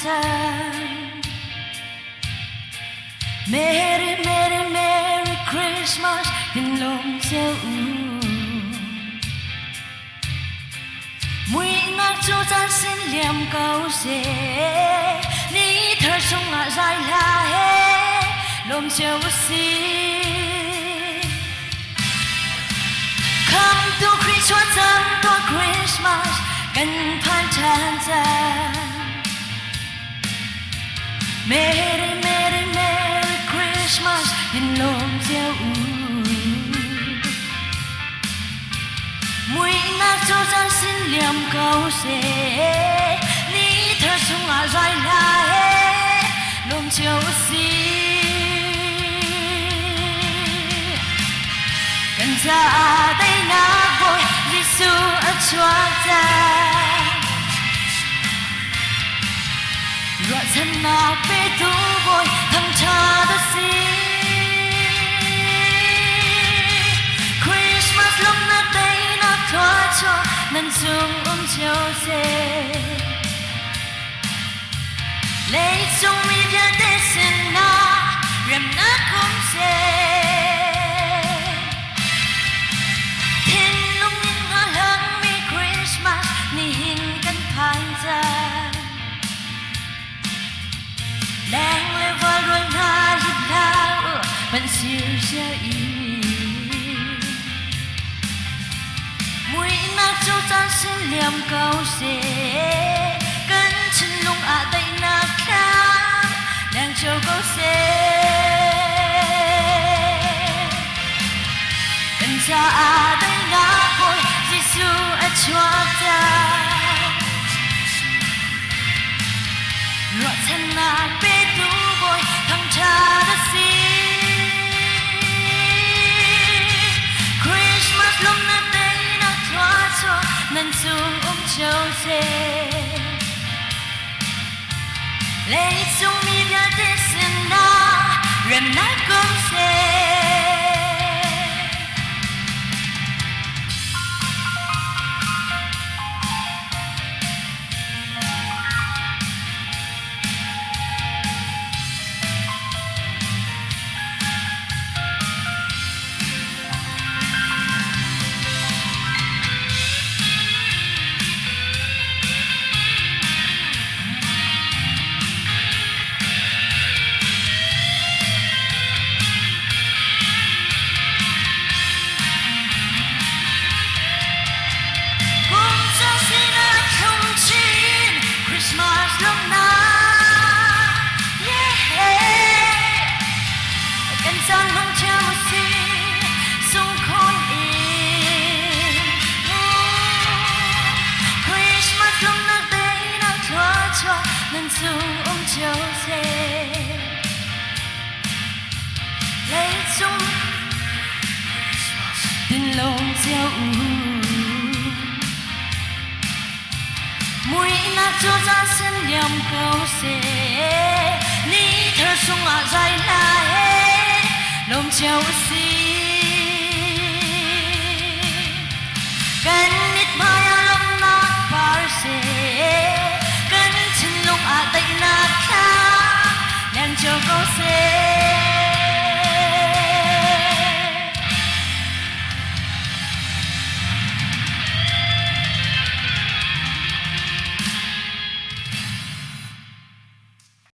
time. Merry, Merry, Merry Christmas in lòng gieo mùi ngạc cho gian xin liềm cầu dễ ní thơ sông ngã dài là hết lòng gieo xí. Come to Christmas and to Christmas gần phan tràn gian. Merry, Merry, Merry Christmas in lòng gieo mùi ngạc cho gian xin liềm cầu dễ ní thơ sông ngã dài là hết lòng gieo xí. Cần ra đây nát vội Giêsu ở Chúa ta Rọa dân nạc bê tú vội thằng cha đất xí. Christmas lúc nát đây nát thoa cho nên dùng chiều dê lấy chung mi dia để xin na rem nát cũng dê. Đang lê vơi đôi nga giúp đau vẫn siêu siêu ý mùi nát châu tan xin liềm cầu dễ cân chân lung tay nát khám đang châu cầu dễ cần ra đây nát vội Giêsu ở Chúa ta Rọa thân nạc bê tú vội thằng cha đất xí. Christmas lúc nát đây nát thoa cho nên dùng châu dê lấy chung mi dia để xin na rem nát cũng dê. Nên dùng chiều dê lấy chung tình lòng gieo mùi ngạc cho gian xin liềm cầu dễ ní thơ sông ngã dài là hết lòng chiều xí. Cần ít mai lòng nát phá dễ tay nát khá đang chờ câu dễ